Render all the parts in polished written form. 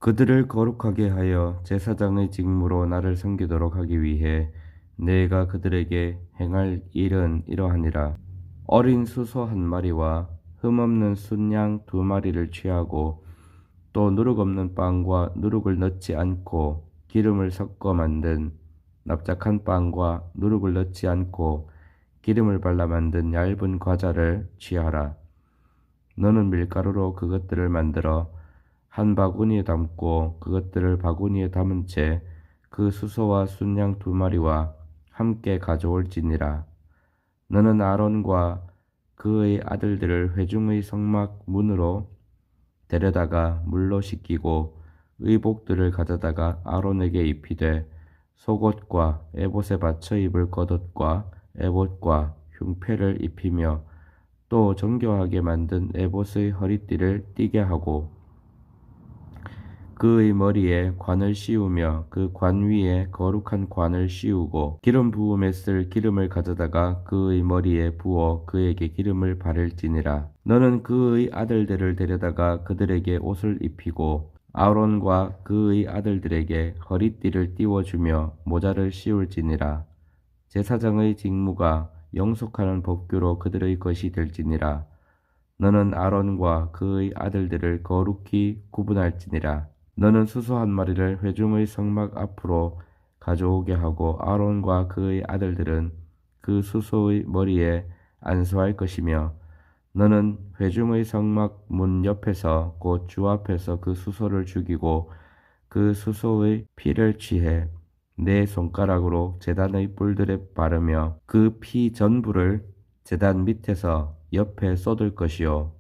그들을 거룩하게 하여 제사장의 직무로 나를 섬기도록 하기 위해 내가 그들에게 행할 일은 이러하니라. 어린 수소 한 마리와 흠없는 순양 두 마리를 취하고 또 누룩 없는 빵과 누룩을 넣지 않고 기름을 섞어 만든 납작한 빵과 누룩을 넣지 않고 기름을 발라 만든 얇은 과자를 취하라. 너는 밀가루로 그것들을 만들어 한 바구니에 담고 그것들을 바구니에 담은 채 그 수소와 순양 두 마리와 함께 가져올지니라. 너는 아론과 그의 아들들을 회중의 성막 문으로 데려다가 물로 씻기고 의복들을 가져다가 아론에게 입히되 속옷과 에봇에 받쳐 입을 겉옷과 에봇과 흉패를 입히며 또 정교하게 만든 에봇의 허리띠를 띠게 하고 그의 머리에 관을 씌우며 그 관 위에 거룩한 관을 씌우고 기름 부음에 쓸 기름을 가져다가 그의 머리에 부어 그에게 기름을 바를지니라. 너는 그의 아들들을 데려다가 그들에게 옷을 입히고 아론과 그의 아들들에게 허리띠를 띄워주며 모자를 씌울지니라. 제사장의 직무가 영속하는 법규로 그들의 것이 될지니라. 너는 아론과 그의 아들들을 거룩히 구분할지니라. 너는 수소 한 마리를 회중의 성막 앞으로 가져오게 하고 아론과 그의 아들들은 그 수소의 머리에 안수할 것이며 너는 회중의 성막 문 옆에서 곧 주 앞에서 그 수소를 죽이고 그 수소의 피를 취해 내 손가락으로 제단의 뿔들에 바르며 그 피 전부를 제단 밑에서 옆에 쏟을 것이요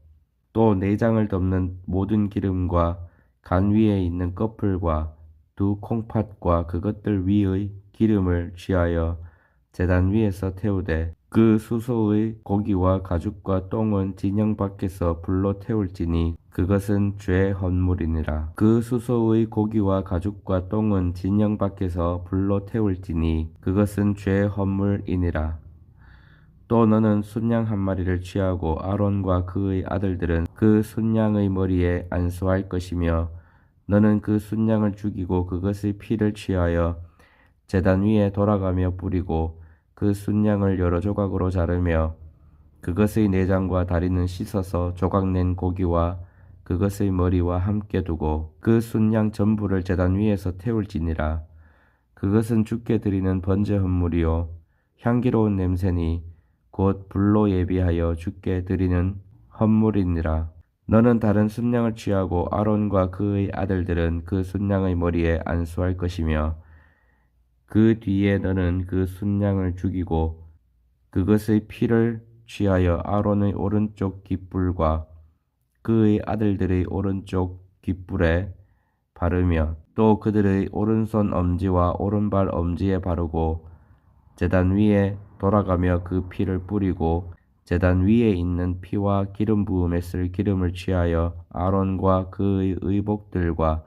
또 내장을 덮는 모든 기름과 간 위에 있는 꺼풀과 두 콩팥과 그것들 위의 기름을 취하여 제단 위에서 태우되 그 수소의 고기와 가죽과 똥은 진영 밖에서 불로 태울지니 그것은 죄 헌물이니라. 그 수소의 고기와 가죽과 똥은 진영 밖에서 불로 태울지니 그것은 죄 헌물이니라. 또 너는 순양 한 마리를 취하고 아론과 그의 아들들은 그 순양의 머리에 안수할 것이며 너는 그 순양을 죽이고 그것의 피를 취하여 제단 위에 돌아가며 뿌리고 그 순양을 여러 조각으로 자르며 그것의 내장과 다리는 씻어서 조각낸 고기와 그것의 머리와 함께 두고 그 순양 전부를 제단 위에서 태울지니라. 그것은 주께 드리는 번제 헌물이요 향기로운 냄새니 곧 불로 예비하여 주께 드리는 헌물이니라. 너는 다른 순양을 취하고 아론과 그의 아들들은 그 순양의 머리에 안수할 것이며 그 뒤에 너는 그 순양을 죽이고 그것의 피를 취하여 아론의 오른쪽 깃불과 그의 아들들의 오른쪽 깃불에 바르며 또 그들의 오른손 엄지와 오른발 엄지에 바르고 제단 위에 돌아가며 그 피를 뿌리고 제단 위에 있는 피와 기름 부음에 쓸 기름을 취하여 아론과 그의 의복들과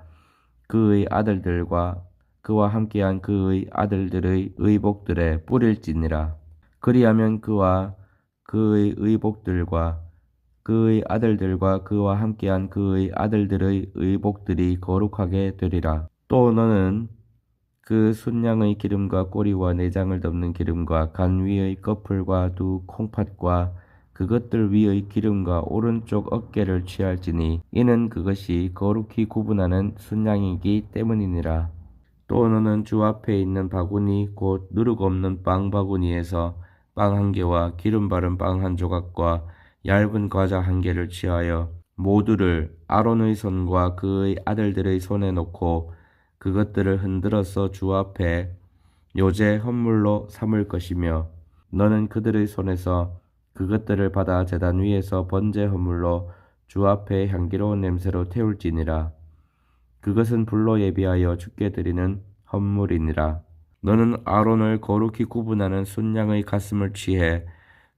그의 아들들과 그와 함께한 그의 아들들의 의복들에 뿌릴지니라. 그리하면 그와 그의 의복들과 그의 아들들과 그와 함께한 그의 아들들의 의복들이 거룩하게 되리라. 또 너는 그 순양의 기름과 꼬리와 내장을 덮는 기름과 간 위의 꺼풀과 두 콩팥과 그것들 위의 기름과 오른쪽 어깨를 취할지니 이는 그것이 거룩히 구분하는 순양이기 때문이니라. 또 너는 주 앞에 있는 바구니 곧 누룩 없는 빵 바구니에서 빵 한 개와 기름 바른 빵 한 조각과 얇은 과자 한 개를 취하여 모두를 아론의 손과 그의 아들들의 손에 놓고 그것들을 흔들어서 주 앞에 요제 헌물로 삼을 것이며 너는 그들의 손에서 그것들을 받아 제단 위에서 번제 헌물로 주 앞에 향기로운 냄새로 태울지니라. 그것은 불로 예비하여 주께 드리는 헌물이니라. 너는 아론을 거룩히 구분하는 순양의 가슴을 취해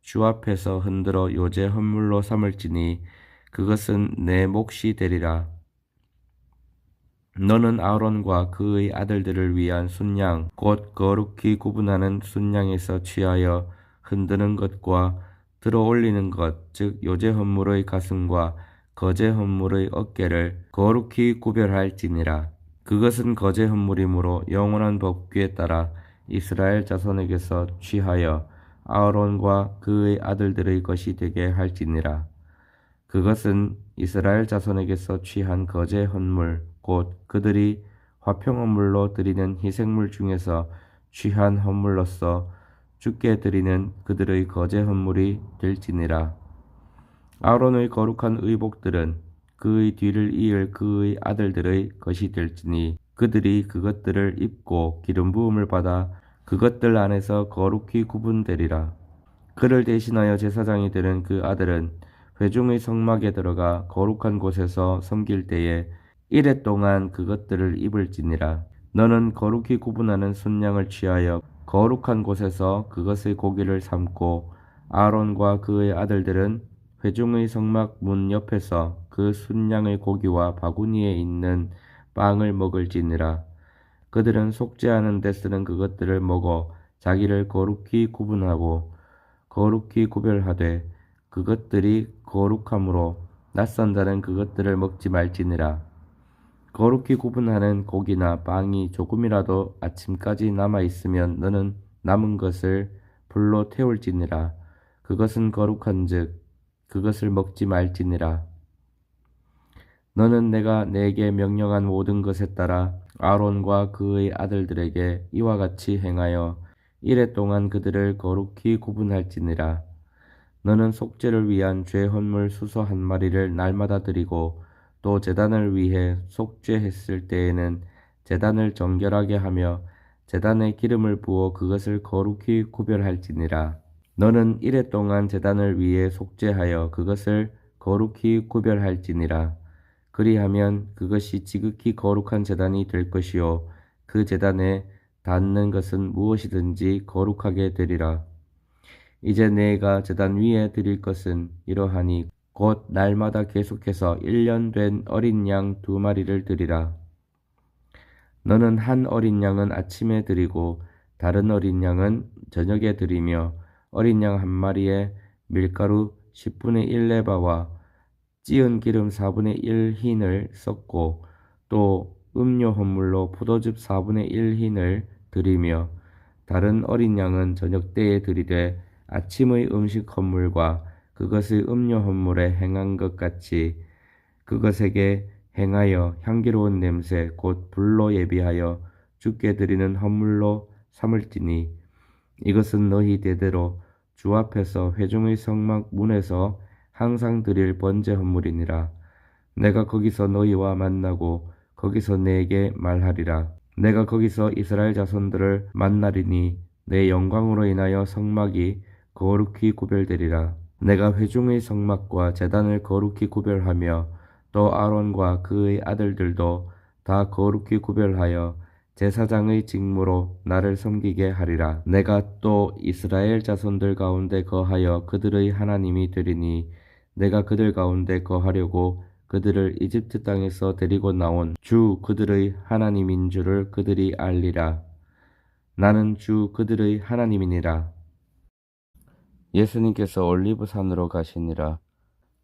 주 앞에서 흔들어 요제 헌물로 삼을지니 그것은 내 몫이 되리라. 너는 아론과 그의 아들들을 위한 순양 곧 거룩히 구분하는 순양에서 취하여 흔드는 것과 들어 올리는 것 즉 요제 헌물의 가슴과 거제 헌물의 어깨를 거룩히 구별할지니라. 그것은 거제 헌물이므로 영원한 법규에 따라 이스라엘 자손에게서 취하여 아론과 그의 아들들의 것이 되게 할지니라. 그것은 이스라엘 자손에게서 취한 거제 헌물 곧 그들이 화평헌물로 드리는 희생물 중에서 취한 헌물로서 주께 드리는 그들의 거제 헌물이 될지니라. 아론의 거룩한 의복들은 그의 뒤를 이을 그의 아들들의 것이 될지니 그들이 그것들을 입고 기름 부음을 받아 그것들 안에서 거룩히 구분되리라. 그를 대신하여 제사장이 되는 그 아들은 회중의 성막에 들어가 거룩한 곳에서 섬길 때에 이레 동안 그것들을 입을지니라. 너는 거룩히 구분하는 순양을 취하여 거룩한 곳에서 그것의 고기를 삶고 아론과 그의 아들들은 회중의 성막 문 옆에서 그 순양의 고기와 바구니에 있는 빵을 먹을지니라. 그들은 속죄하는 데 쓰는 그것들을 먹어 자기를 거룩히 구분하고 거룩히 구별하되 그것들이 거룩함으로 낯선 자는 그것들을 먹지 말지니라. 거룩히 구분하는 고기나 빵이 조금이라도 아침까지 남아 있으면 너는 남은 것을 불로 태울지니라. 그것은 거룩한즉 그것을 먹지 말지니라. 너는 내가 내게 명령한 모든 것에 따라 아론과 그의 아들들에게 이와 같이 행하여 이레 동안 그들을 거룩히 구분할지니라. 너는 속죄를 위한 죄 헌물 수소 한 마리를 날마다 드리고 또 제단을 위해 속죄했을 때에는 제단을 정결하게 하며 제단에 기름을 부어 그것을 거룩히 구별할지니라. 너는 이레 동안 제단을 위해 속죄하여 그것을 거룩히 구별할지니라. 그리하면 그것이 지극히 거룩한 제단이 될 것이요 그 제단에 닿는 것은 무엇이든지 거룩하게 되리라. 이제 내가 제단 위에 드릴 것은 이러하니 곧 날마다 계속해서 1년 된 어린 양 2마리를 드리라. 너는 한 어린 양은 아침에 드리고 다른 어린 양은 저녁에 드리며 어린 양 한 마리에 밀가루 10분의 1레바와 찌은 기름 4분의 1 흰을 섞고 또 음료 헌물로 포도즙 4분의 1 흰을 드리며 다른 어린 양은 저녁 때에 드리되 아침의 음식 헌물과 그것의 음료 헌물에 행한 것 같이 그것에게 행하여 향기로운 냄새 곧 불로 예비하여 주께 드리는 헌물로 삼을지니 이것은 너희 대대로 주 앞에서 회중의 성막 문에서 항상 드릴 번제 헌물이니라. 내가 거기서 너희와 만나고 거기서 내게 말하리라. 내가 거기서 이스라엘 자손들을 만나리니 내 영광으로 인하여 성막이 거룩히 구별되리라. 내가 회중의 성막과 제단을 거룩히 구별하며 또 아론과 그의 아들들도 다 거룩히 구별하여 제사장의 직무로 나를 섬기게 하리라. 내가 또 이스라엘 자손들 가운데 거하여 그들의 하나님이 되리니 내가 그들 가운데 거하려고 그들을 이집트 땅에서 데리고 나온 주 그들의 하나님인 줄을 그들이 알리라. 나는 주 그들의 하나님이니라. 예수님께서 올리브산으로 가시니라.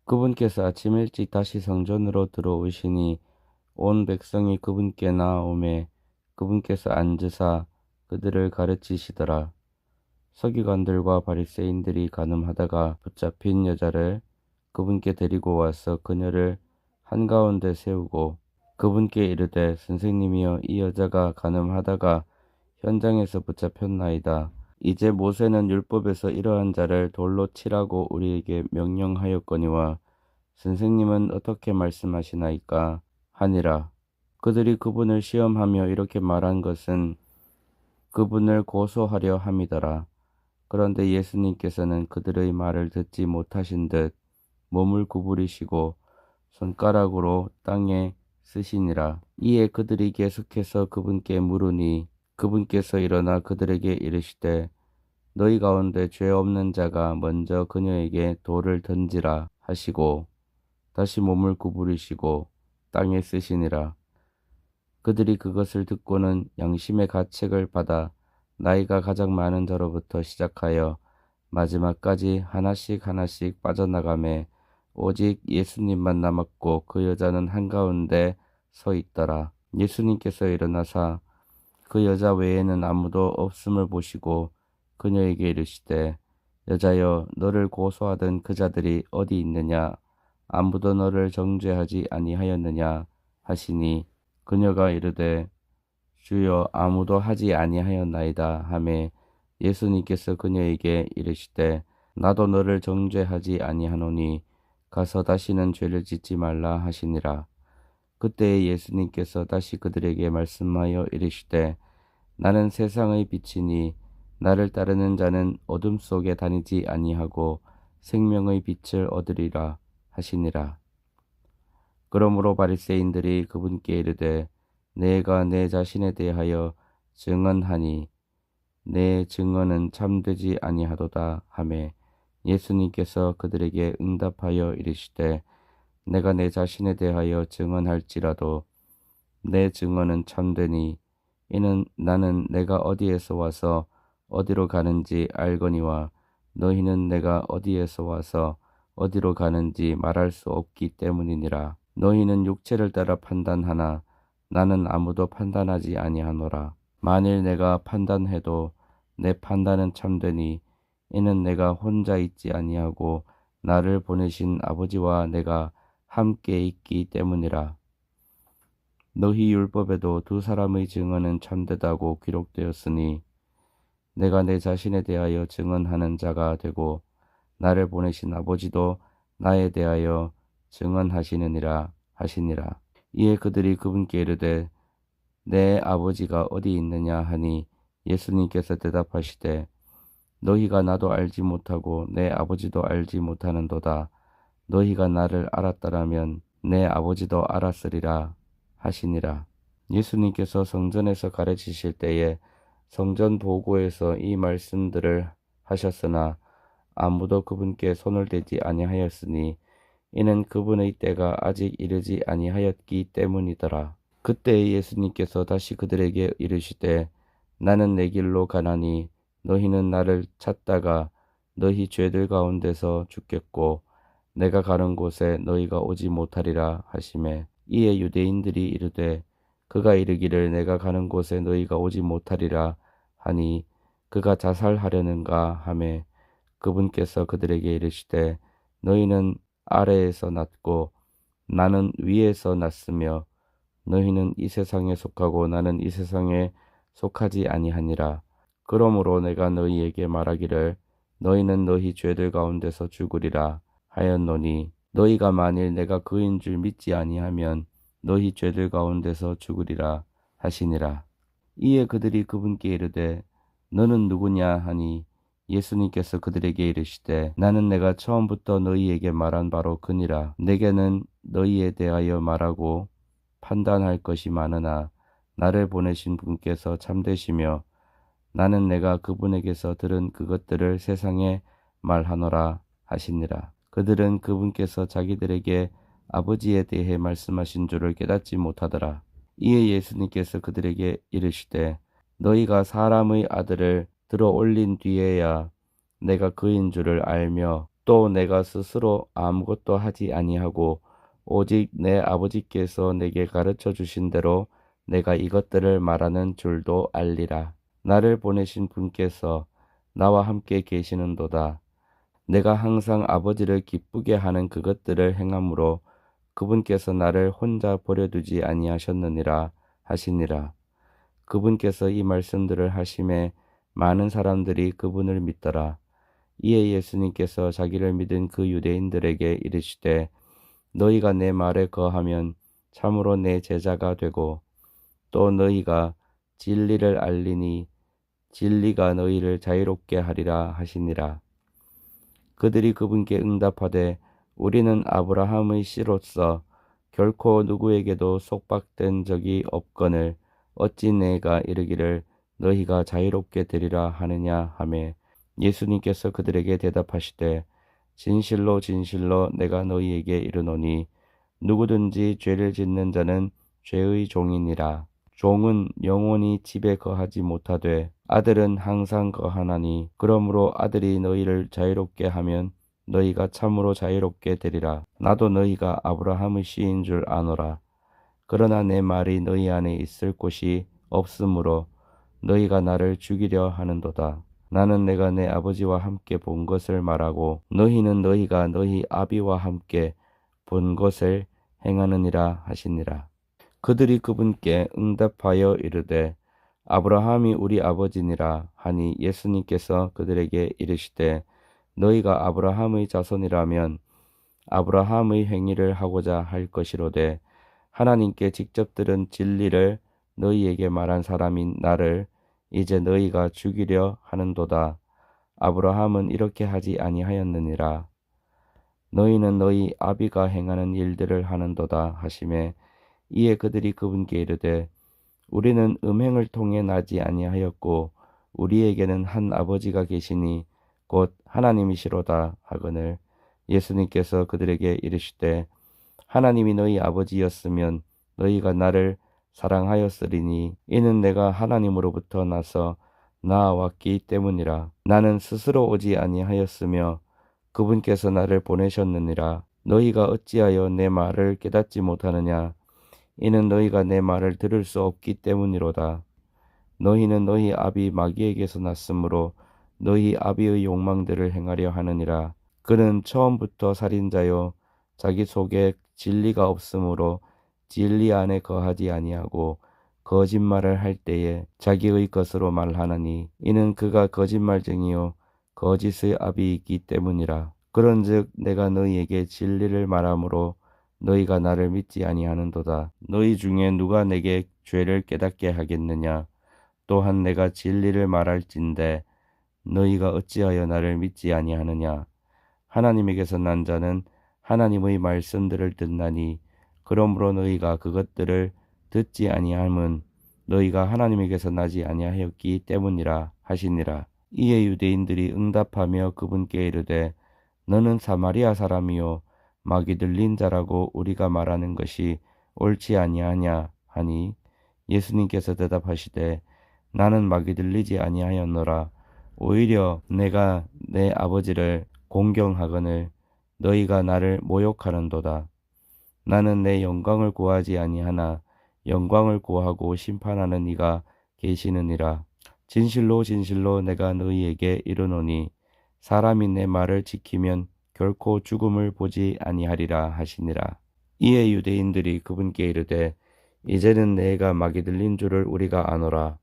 그분께서 아침 일찍 다시 성전으로 들어오시니 온 백성이 그분께 나아오매 그분께서 앉으사 그들을 가르치시더라. 서기관들과 바리새인들이 간음하다가 붙잡힌 여자를 그분께 데리고 와서 그녀를 한가운데 세우고 그분께 이르되 선생님이여 이 여자가 간음하다가 현장에서 붙잡혔나이다. 이제 모세는 율법에서 이러한 자를 돌로 치라고 우리에게 명령하였거니와 선생님은 어떻게 말씀하시나이까 하니라. 그들이 그분을 시험하며 이렇게 말한 것은 그분을 고소하려 함이더라. 그런데 예수님께서는 그들의 말을 듣지 못하신 듯 몸을 구부리시고 손가락으로 땅에 쓰시니라. 이에 그들이 계속해서 그분께 물으니 그분께서 일어나 그들에게 이르시되 너희 가운데 죄 없는 자가 먼저 그녀에게 돌을 던지라 하시고 다시 몸을 구부리시고 땅에 쓰시니라. 그들이 그것을 듣고는 양심의 가책을 받아 나이가 가장 많은 자로부터 시작하여 마지막까지 하나씩 하나씩 빠져나가매 오직 예수님만 남았고 그 여자는 한가운데 서 있더라. 예수님께서 일어나사 그 여자 외에는 아무도 없음을 보시고 그녀에게 이르시되 여자여 너를 고소하던 그 자들이 어디 있느냐 아무도 너를 정죄하지 아니하였느냐 하시니 그녀가 이르되 주여 아무도 하지 아니하였나이다 하매 예수님께서 그녀에게 이르시되 나도 너를 정죄하지 아니하노니 가서 다시는 죄를 짓지 말라 하시니라. 그때에 예수님께서 다시 그들에게 말씀하여 이르시되 나는 세상의 빛이니 나를 따르는 자는 어둠 속에 다니지 아니하고 생명의 빛을 얻으리라 하시니라. 그러므로 바리새인들이 그분께 이르되 내가 내 자신에 대하여 증언하니 내 증언은 참되지 아니하도다 하매 예수님께서 그들에게 응답하여 이르시되 내가 내 자신에 대하여 증언할지라도 내 증언은 참되니 이는 나는 내가 어디에서 와서 어디로 가는지 알거니와 너희는 내가 어디에서 와서 어디로 가는지 말할 수 없기 때문이니라. 너희는 육체를 따라 판단하나 나는 아무도 판단하지 아니하노라. 만일 내가 판단해도 내 판단은 참되니 이는 내가 혼자 있지 아니하고 나를 보내신 아버지와 내가 함께 있기 때문이라. 너희 율법에도 두 사람의 증언은 참되다고 기록되었으니 내가 내 자신에 대하여 증언하는 자가 되고 나를 보내신 아버지도 나에 대하여 증언하시느니라 하시니라. 이에 그들이 그분께 이르되 내 아버지가 어디 있느냐 하니 예수님께서 대답하시되 너희가 나도 알지 못하고 내 아버지도 알지 못하는도다. 너희가 나를 알았더라면 내 아버지도 알았으리라 하시니라. 예수님께서 성전에서 가르치실 때에 성전 보고에서 이 말씀들을 하셨으나 아무도 그분께 손을 대지 아니하였으니 이는 그분의 때가 아직 이르지 아니하였기 때문이더라. 그때 예수님께서 다시 그들에게 이르시되 나는 내 길로 가나니 너희는 나를 찾다가 너희 죄들 가운데서 죽겠고 내가 가는 곳에 너희가 오지 못하리라 하시매 이에 유대인들이 이르되 그가 이르기를 내가 가는 곳에 너희가 오지 못하리라 하니 그가 자살하려는가 하매 그분께서 그들에게 이르시되 너희는 아래에서 났고 나는 위에서 났으며 너희는 이 세상에 속하고 나는 이 세상에 속하지 아니하니라. 그러므로 내가 너희에게 말하기를 너희는 너희 죄들 가운데서 죽으리라 하였노니 너희가 만일 내가 그인 줄 믿지 아니하면 너희 죄들 가운데서 죽으리라 하시니라. 이에 그들이 그분께 이르되 너는 누구냐 하니 예수님께서 그들에게 이르시되 나는 내가 처음부터 너희에게 말한 바로 그니라. 내게는 너희에 대하여 말하고 판단할 것이 많으나 나를 보내신 분께서 참되시며 나는 내가 그분에게서 들은 그것들을 세상에 말하노라 하시니라. 그들은 그분께서 자기들에게 아버지에 대해 말씀하신 줄을 깨닫지 못하더라. 이에 예수님께서 그들에게 이르시되 너희가 사람의 아들을 들어 올린 뒤에야 내가 그인 줄을 알며 또 내가 스스로 아무것도 하지 아니하고 오직 내 아버지께서 내게 가르쳐 주신 대로 내가 이것들을 말하는 줄도 알리라. 나를 보내신 분께서 나와 함께 계시는도다. 내가 항상 아버지를 기쁘게 하는 그것들을 행함으로 그분께서 나를 혼자 버려두지 아니하셨느니라 하시니라. 그분께서 이 말씀들을 하심에 많은 사람들이 그분을 믿더라. 이에 예수님께서 자기를 믿은 그 유대인들에게 이르시되 너희가 내 말에 거하면 참으로 내 제자가 되고 또 너희가 진리를 알리니 진리가 너희를 자유롭게 하리라 하시니라. 그들이 그분께 응답하되 우리는 아브라함의 씨로서 결코 누구에게도 속박된 적이 없거늘 어찌 내가 이르기를 너희가 자유롭게 되리라 하느냐 하매 예수님께서 그들에게 대답하시되 진실로 진실로 내가 너희에게 이르노니 누구든지 죄를 짓는 자는 죄의 종이니라. 종은 영원히 집에 거하지 못하되 아들은 항상 거하나니 그러므로 아들이 너희를 자유롭게 하면 너희가 참으로 자유롭게 되리라. 나도 너희가 아브라함의 씨인 줄 아노라. 그러나 내 말이 너희 안에 있을 곳이 없으므로 너희가 나를 죽이려 하는도다. 나는 내가 내 아버지와 함께 본 것을 말하고 너희는 너희가 너희 아비와 함께 본 것을 행하느니라 하시니라. 그들이 그분께 응답하여 이르되 아브라함이 우리 아버지니라 하니 예수님께서 그들에게 이르시되 너희가 아브라함의 자손이라면 아브라함의 행위를 하고자 할 것이로되 하나님께 직접 들은 진리를 너희에게 말한 사람인 나를 이제 너희가 죽이려 하는도다. 아브라함은 이렇게 하지 아니하였느니라. 너희는 너희 아비가 행하는 일들을 하는도다 하시매 이에 그들이 그분께 이르되 우리는 음행을 통해 나지 아니하였고 우리에게는 한 아버지가 계시니 곧 하나님이시로다 하거늘 예수님께서 그들에게 이르시되 하나님이 너희 아버지였으면 너희가 나를 사랑하였으리니 이는 내가 하나님으로부터 나서 나아왔기 때문이라. 나는 스스로 오지 아니하였으며 그분께서 나를 보내셨느니라. 너희가 어찌하여 내 말을 깨닫지 못하느냐? 이는 너희가 내 말을 들을 수 없기 때문이로다. 너희는 너희 아비 마귀에게서 났으므로 너희 아비의 욕망들을 행하려 하느니라. 그는 처음부터 살인자요 자기 속에 진리가 없으므로 진리 안에 거하지 아니하고 거짓말을 할 때에 자기의 것으로 말하나니 이는 그가 거짓말쟁이요 거짓의 아비이기 때문이라. 그런즉 내가 너희에게 진리를 말하므로 너희가 나를 믿지 아니하는도다. 너희 중에 누가 내게 죄를 깨닫게 하겠느냐? 또한 내가 진리를 말할진대 너희가 어찌하여 나를 믿지 아니하느냐? 하나님에게서 난 자는 하나님의 말씀들을 듣나니 그러므로 너희가 그것들을 듣지 아니함은 너희가 하나님에게서 나지 아니하였기 때문이라 하시니라. 이에 유대인들이 응답하며 그분께 이르되 너는 사마리아 사람이요 마귀 들린 자라고 우리가 말하는 것이 옳지 아니하냐 하니 예수님께서 대답하시되 나는 마귀 들리지 아니하였노라. 오히려 내가 내 아버지를 공경하거늘 너희가 나를 모욕하는도다. 나는 내 영광을 구하지 아니하나 영광을 구하고 심판하는 이가 계시느니라. 진실로 진실로 내가 너희에게 이르노니 사람이 내 말을 지키면 결코 죽음을 보지 아니하리라 하시니라. 이에 유대인들이 그분께 이르되 이제는 내가 마귀 들린 줄을 우리가 아노라.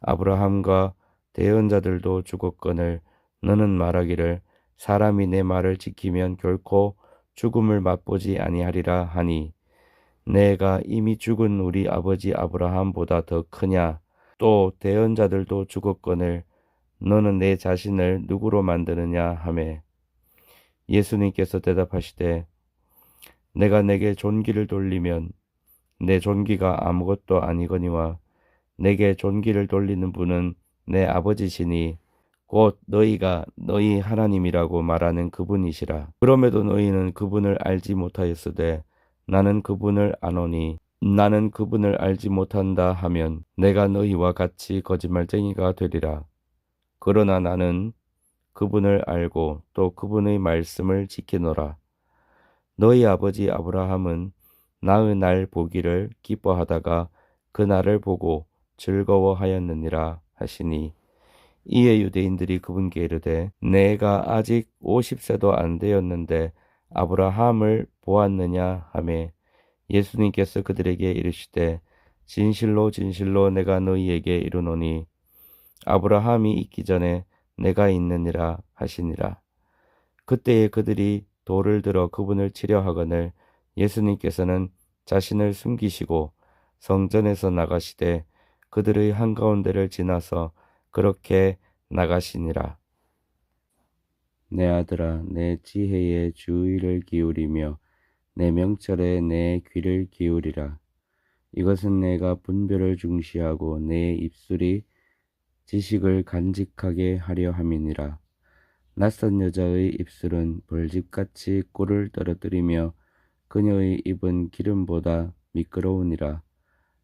아브라함과 대언자들도 죽었거늘 너는 말하기를 사람이 내 말을 지키면 결코 죽음을 맛보지 아니하리라 하니 내가 이미 죽은 우리 아버지 아브라함보다 더 크냐? 또 대언자들도 죽었거늘 너는 내 자신을 누구로 만드느냐 하매 예수님께서 대답하시되 내가 내게 존귀를 돌리면 내 존귀가 아무것도 아니거니와 내게 존귀를 돌리는 분은 내 아버지시니 곧 너희가 너희 하나님이라고 말하는 그분이시라. 그럼에도 너희는 그분을 알지 못하였으되 나는 그분을 아노니 나는 그분을 알지 못한다 하면 내가 너희와 같이 거짓말쟁이가 되리라. 그러나 나는 그분을 알고 또 그분의 말씀을 지키노라. 너희 아버지 아브라함은 나의 날 보기를 기뻐하다가 그 날을 보고 즐거워하였느니라 하시니 이에 유대인들이 그분께 이르되 내가 아직 50세도 안 되었는데 아브라함을 보았느냐 하매 예수님께서 그들에게 이르시되 진실로 진실로 내가 너희에게 이르노니 아브라함이 있기 전에 내가 있느니라 하시니라. 그때에 그들이 돌을 들어 그분을 치려 하거늘 예수님께서는 자신을 숨기시고 성전에서 나가시되 그들의 한가운데를 지나서 그렇게 나가시니라. 내 아들아 내 지혜에 주의를 기울이며 내 명철에 내 귀를 기울이라. 이것은 내가 분별을 중시하고 내 입술이 지식을 간직하게 하려 함이니라. 낯선 여자의 입술은 벌집같이 꿀을 떨어뜨리며 그녀의 입은 기름보다 미끄러우니라.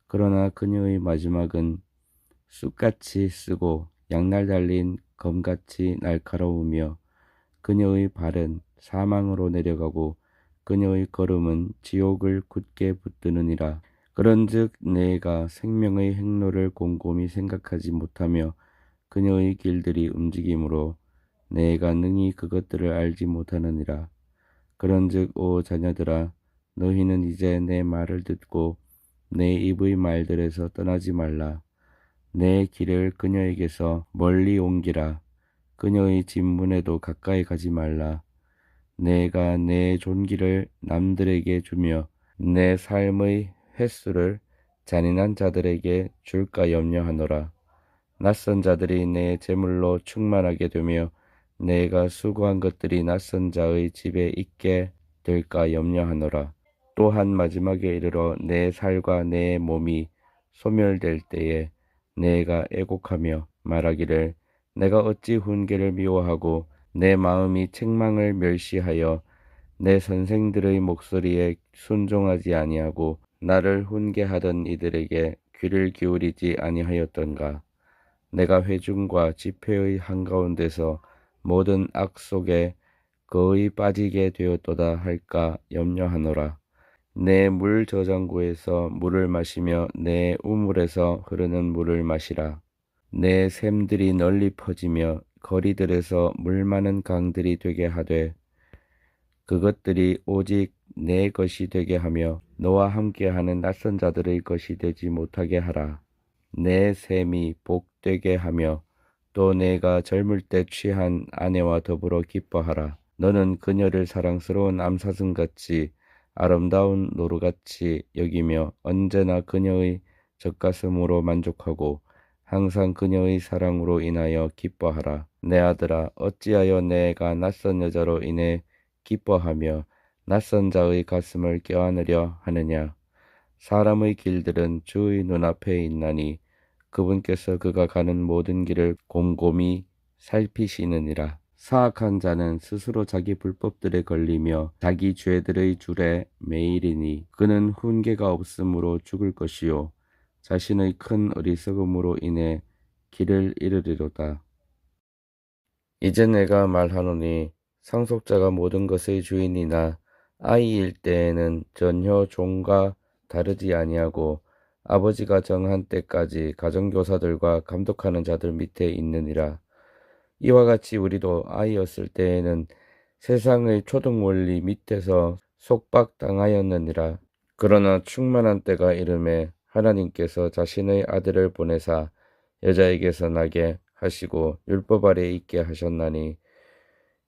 그러나 그녀의 마지막은 쑥같이 쓰고 양날 달린 검같이 날카로우며 그녀의 발은 사망으로 내려가고 그녀의 걸음은 지옥을 굳게 붙드느니라. 그런즉 내가 생명의 행로를 곰곰이 생각하지 못하며 그녀의 길들이 움직이므로 내가 능히 그것들을 알지 못하느니라. 그런즉 오 자녀들아 너희는 이제 내 말을 듣고 내 입의 말들에서 떠나지 말라. 내 길을 그녀에게서 멀리 옮기라. 그녀의 진문에도 가까이 가지 말라. 내가 내 존귀를 남들에게 주며 내 삶의 횟수를 잔인한 자들에게 줄까 염려하노라. 낯선 자들이 내 재물로 충만하게 되며 내가 수고한 것들이 낯선 자의 집에 있게 될까 염려하노라. 또한 마지막에 이르러 내 살과 내 몸이 소멸될 때에 내가 애곡하며 말하기를 내가 어찌 훈계를 미워하고 내 마음이 책망을 멸시하여 내 선생들의 목소리에 순종하지 아니하고 나를 훈계하던 이들에게 귀를 기울이지 아니하였던가. 내가 회중과 집회의 한가운데서 모든 악 속에 거의 빠지게 되었도다 할까 염려하노라. 내 물 저장고에서 물을 마시며 내 우물에서 흐르는 물을 마시라. 내 샘들이 널리 퍼지며 거리들에서 물 많은 강들이 되게 하되 그것들이 오직 내 것이 되게 하며 너와 함께하는 낯선 자들의 것이 되지 못하게 하라. 내 샘이 복되게 하며 또 내가 젊을 때 취한 아내와 더불어 기뻐하라. 너는 그녀를 사랑스러운 암사슴같이 아름다운 노루같이 여기며 언제나 그녀의 젖가슴으로 만족하고 항상 그녀의 사랑으로 인하여 기뻐하라. 내 아들아 어찌하여 내가 낯선 여자로 인해 기뻐하며 낯선 자의 가슴을 껴안으려 하느냐. 사람의 길들은 주의 눈앞에 있나니 그분께서 그가 가는 모든 길을 곰곰이 살피시느니라. 사악한 자는 스스로 자기 불법들에 걸리며 자기 죄들의 줄에 매이리니 그는 훈계가 없으므로 죽을 것이요 자신의 큰 어리석음으로 인해 길을 잃으리로다. 이제 내가 말하노니 상속자가 모든 것의 주인이나 아이일 때에는 전혀 종과 다르지 아니하고 아버지가 정한 때까지 가정교사들과 감독하는 자들 밑에 있느니라. 이와 같이 우리도 아이였을 때에는 세상의 초등원리 밑에서 속박당하였느니라. 그러나 충만한 때가 이름에 하나님께서 자신의 아들을 보내사 여자에게서 나게 하시고 율법 아래 있게 하셨나니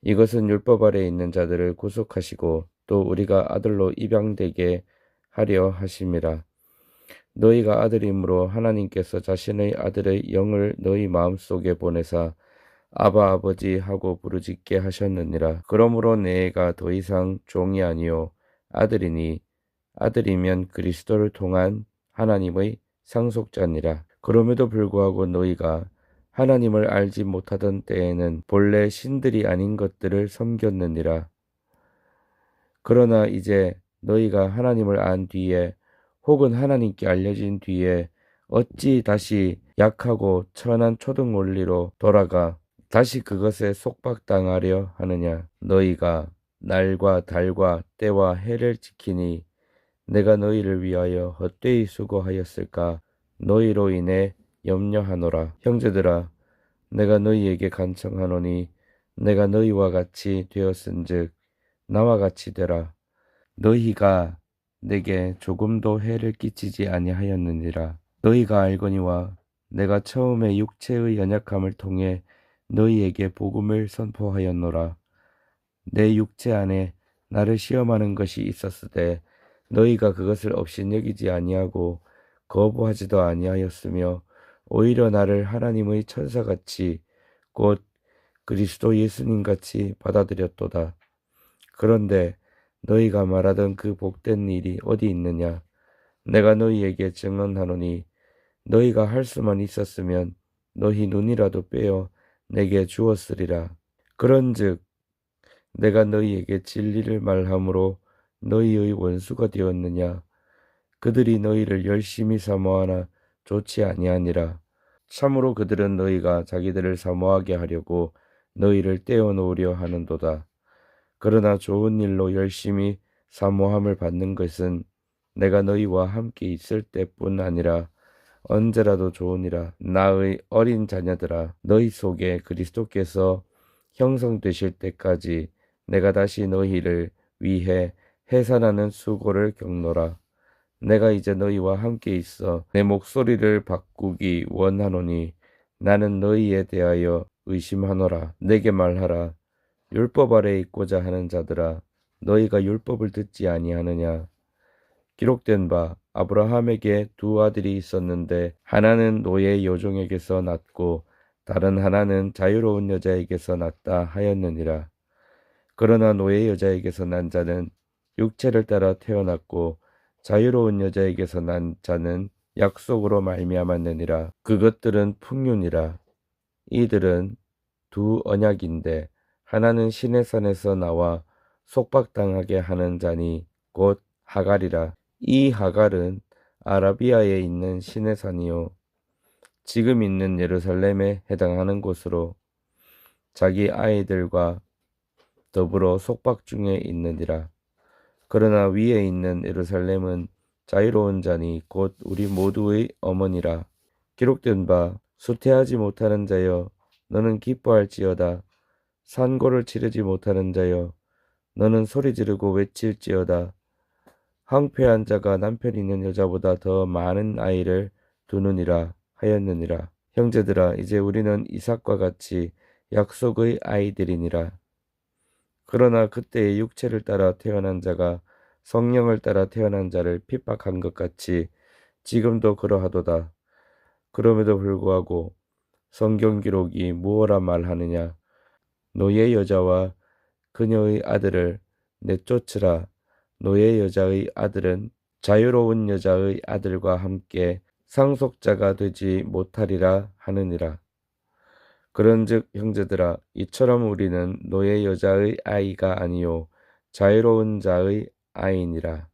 이것은 율법 아래 있는 자들을 구속하시고 또 우리가 아들로 입양되게 하려 하심이라. 너희가 아들이므로 하나님께서 자신의 아들의 영을 너희 마음속에 보내사 아바 아버지 하고 부르짖게 하셨느니라. 그러므로 내가 더 이상 종이 아니요 아들이니 아들이면 그리스도를 통한 하나님의 상속자니라. 그럼에도 불구하고 너희가 하나님을 알지 못하던 때에는 본래 신들이 아닌 것들을 섬겼느니라. 그러나 이제 너희가 하나님을 안 뒤에 혹은 하나님께 알려진 뒤에 어찌 다시 약하고 천한 초등 원리로 돌아가 다시 그것에 속박당하려 하느냐. 너희가 날과 달과 때와 해를 지키니 내가 너희를 위하여 헛되이 수고하였을까. 너희로 인해 염려하노라. 형제들아 내가 너희에게 간청하노니 내가 너희와 같이 되었은즉 나와 같이 되라. 너희가 내게 조금도 해를 끼치지 아니하였느니라. 너희가 알거니와 내가 처음에 육체의 연약함을 통해 너희에게 복음을 선포하였노라. 내 육체 안에 나를 시험하는 것이 있었으되 너희가 그것을 업신여기지 아니하고 거부하지도 아니하였으며 오히려 나를 하나님의 천사같이 곧 그리스도 예수님같이 받아들였도다. 그런데 너희가 말하던 그 복된 일이 어디 있느냐? 내가 너희에게 증언하노니 너희가 할 수만 있었으면 너희 눈이라도 빼어 내게 주었으리라. 그런즉 내가 너희에게 진리를 말함으로 너희의 원수가 되었느냐? 그들이 너희를 열심히 사모하나 좋지 아니하니라. 참으로 그들은 너희가 자기들을 사모하게 하려고 너희를 떼어놓으려 하는도다. 그러나 좋은 일로 열심히 사모함을 받는 것은 내가 너희와 함께 있을 때뿐 아니라 언제라도 좋으니라. 나의 어린 자녀들아, 너희 속에 그리스도께서 형성되실 때까지 내가 다시 너희를 위해 해산하는 수고를 겪노라. 내가 이제 너희와 함께 있어 내 목소리를 바꾸기 원하노니 나는 너희에 대하여 의심하노라. 내게 말하라. 율법 아래에 있고자 하는 자들아, 너희가 율법을 듣지 아니하느냐? 기록된 바 아브라함에게 두 아들이 있었는데 하나는 노예 여종에게서 났고 다른 하나는 자유로운 여자에게서 났다 하였느니라. 그러나 노예 여자에게서 난 자는 육체를 따라 태어났고 자유로운 여자에게서 난 자는 약속으로 말미암았느니라. 그것들은 풍륜이라. 이들은 두 언약인데 하나는 신의 산에서 나와 속박당하게 하는 자니 곧 하갈이라. 이 하갈은 아라비아에 있는 신의 산이요 지금 있는 예루살렘에 해당하는 곳으로 자기 아이들과 더불어 속박 중에 있느니라. 그러나 위에 있는 예루살렘은 자유로운 자니 곧 우리 모두의 어머니라. 기록된 바 수태하지 못하는 자여 너는 기뻐할지어다. 산고를 치르지 못하는 자여 너는 소리 지르고 외칠지어다. 황폐한 자가 남편 있는 여자보다 더 많은 아이를 두느니라 하였느니라. 형제들아, 이제 우리는 이삭과 같이 약속의 아이들이니라. 그러나 그때의 육체를 따라 태어난 자가 성령을 따라 태어난 자를 핍박한 것 같이 지금도 그러하도다. 그럼에도 불구하고 성경 기록이 무엇라 말하느냐? 노예 여자와 그녀의 아들을 내쫓으라. 노예 여자의 아들은 자유로운 여자의 아들과 함께 상속자가 되지 못하리라 하느니라. 그런즉 형제들아, 이처럼 우리는 노예 여자의 아이가 아니요 자유로운 자의 아이니라.